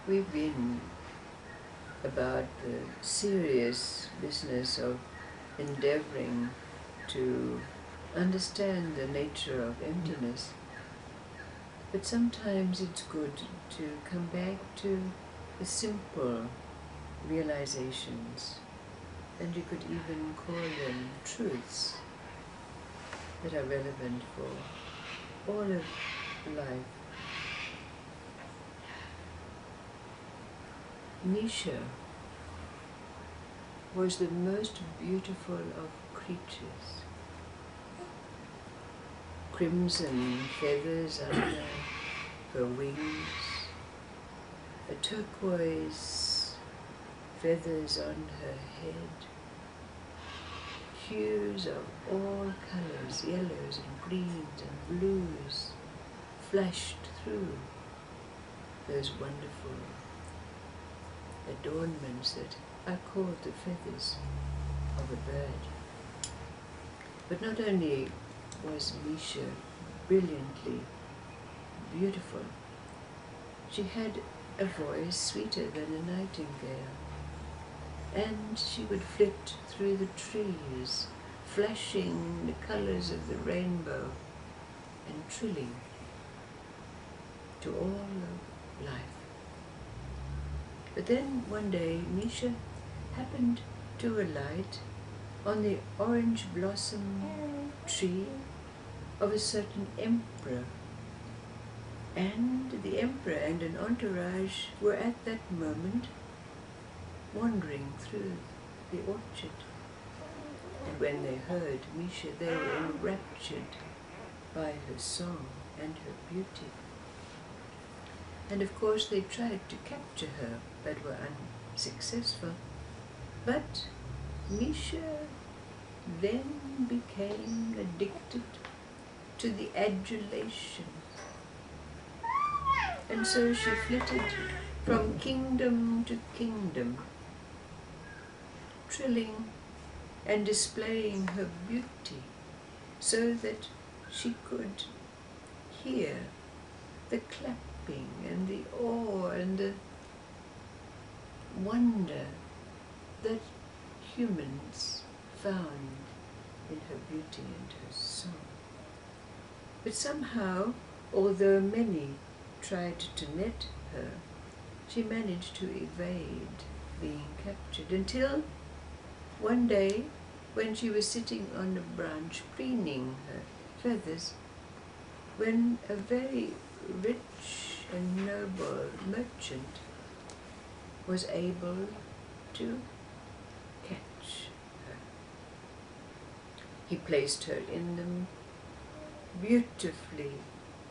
we've been about the serious business of endeavoring to understand the nature of emptiness. But sometimes it's good to come back to the simple realizations, and you could even call them truths that are relevant for all of life. Misha was the most beautiful of creatures. Crimson feathers under her wings, a turquoise feathers on her head, hues of all colors, yellows and greens and blues, flashed through those wonderful adornments that are called the feathers of a bird. But not only was Misha brilliantly beautiful, she had a voice sweeter than a nightingale, and she would flit through the trees, flashing the colors of the rainbow and trilling to all of life. But then one day Misha happened to alight on the orange blossom tree of a certain emperor, and the emperor and an entourage were at that moment wandering through the orchard. And when they heard Misha, they were enraptured by her song and her beauty. And of course they tried to capture her, but were unsuccessful. But Misha then became addicted to the adulation. And so she flitted from kingdom to kingdom, trilling and displaying her beauty so that she could hear the clapping and the awe and the wonder that humans found in her beauty and her song. But somehow, although many tried to net her, she managed to evade being captured until one day, when she was sitting on a branch preening her feathers, when a very rich and noble merchant was able to catch her. He placed her in the beautifully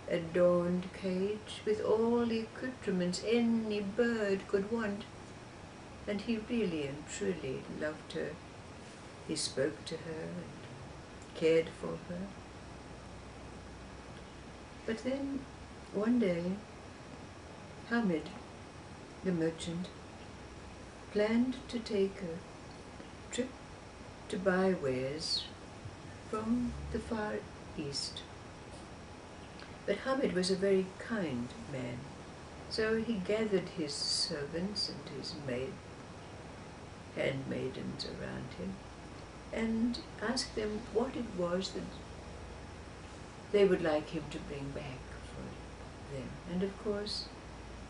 adorned cage with all the accoutrements any bird could want, and he really and truly loved her. He spoke to her and cared for her. But then one day Hamid, the merchant, planned to take a trip to buy wares from the Far East. But Hamid was a very kind man, so he gathered his servants and his handmaidens around him and asked them what it was that they would like him to bring back for them. And of course,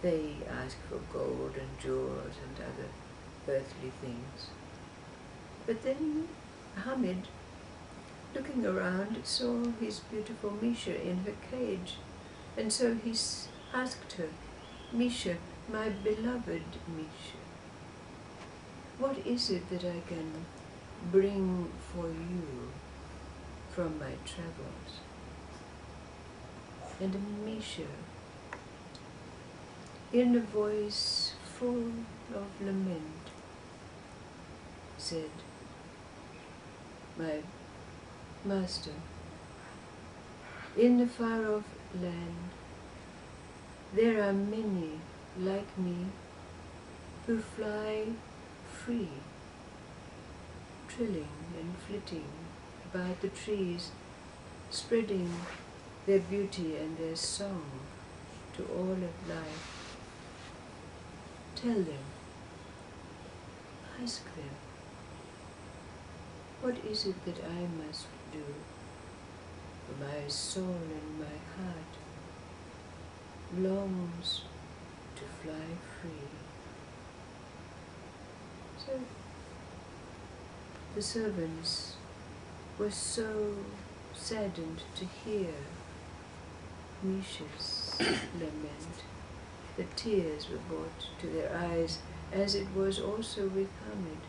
they asked for gold and jewels and other earthly things. But then Hamid, looking around, saw his beautiful Misha in her cage, and so he asked her, "Misha, my beloved Misha, what is it that I can bring for you from my travels?" And Misha, in a voice full of lament, said, "My master, in the far-off land, there are many like me who fly free, trilling and flitting about the trees, spreading their beauty and their song to all of life. Tell them, ask them, what is it that I must do for my soul and my heart longs to fly free? So the servants were so saddened to hear Misha's lament that tears were brought to their eyes, as it was also with Hamid.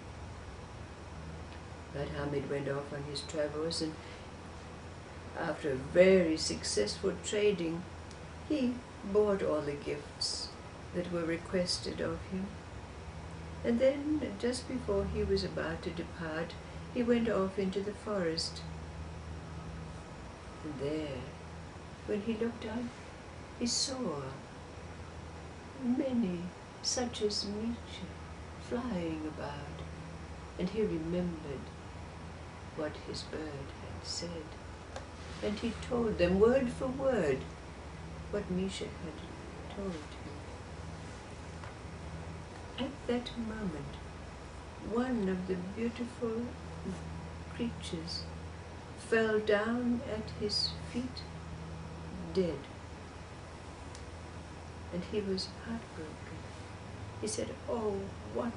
But Hamid went off on his travels, and after very successful trading, he bought all the gifts that were requested of him. And then, just before he was about to depart, he went off into the forest. And there, when he looked up, he saw many such as Misha flying about, and he remembered what his bird had said, and he told them word for word what Misha had told him. At that moment, one of the beautiful creatures fell down at his feet, dead. And he was heartbroken. He said, "Oh, what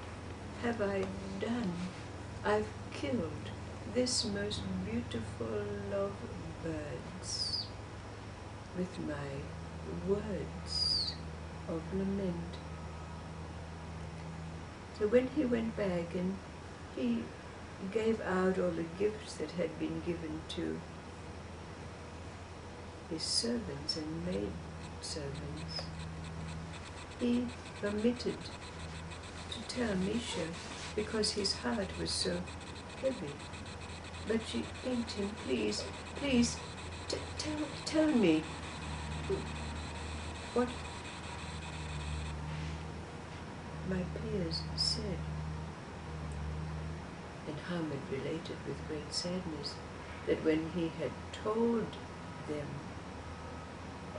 have I done? I've killed this most beautiful of birds with my words of lament." So when he went back and he gave out all the gifts that had been given to his servants and maidservants, he omitted to tell Misha because his heart was so heavy. But she begged him, "Please, please, tell me what my peers said." And Hamid related with great sadness that when he had told them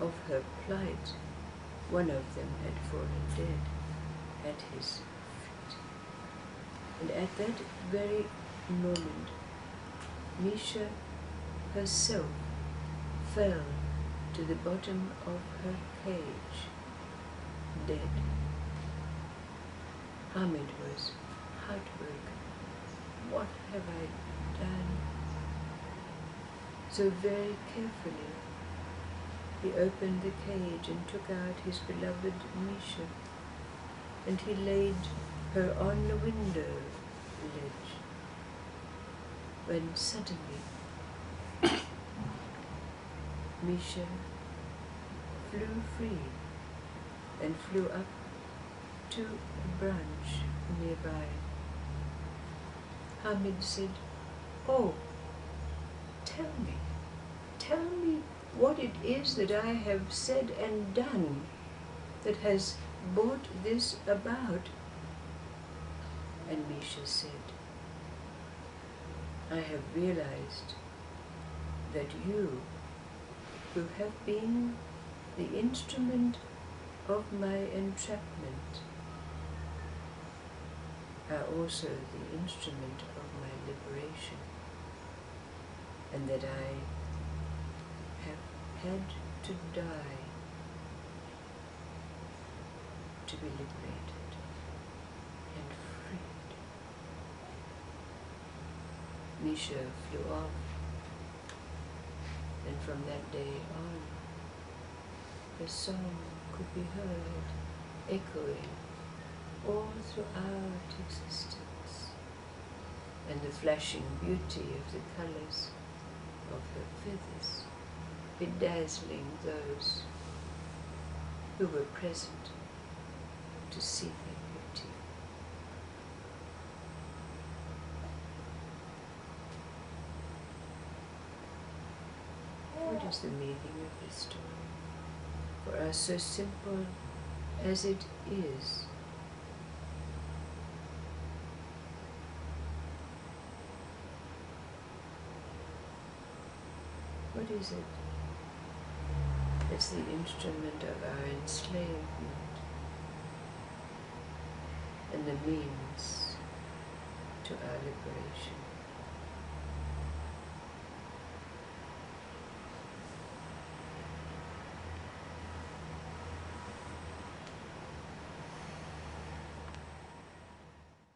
of her plight, one of them had fallen dead at his feet. And at that very moment, Misha herself fell to the bottom of her cage, dead. Hamid was heartbroken. What have I done? So very carefully, he opened the cage and took out his beloved Misha, and he laid her on the window ledge, when suddenly Misha flew free and flew up to a branch nearby. Hamid said, "Oh, tell me what it is that I have said and done that has brought this about." And Misha said, "I have realized that you, who have been the instrument of my entrapment, are also the instrument of my liberation, and that I have had to die to be liberated and freed." Misha flew off, and from that day on, her song could be heard echoing all throughout existence, and the flashing beauty of the colors of her feathers bedazzling those who were present to see her beauty. What is the meaning of this story? For us, so simple as it is, what is it? It's the instrument of our enslavement. and the means to our liberation.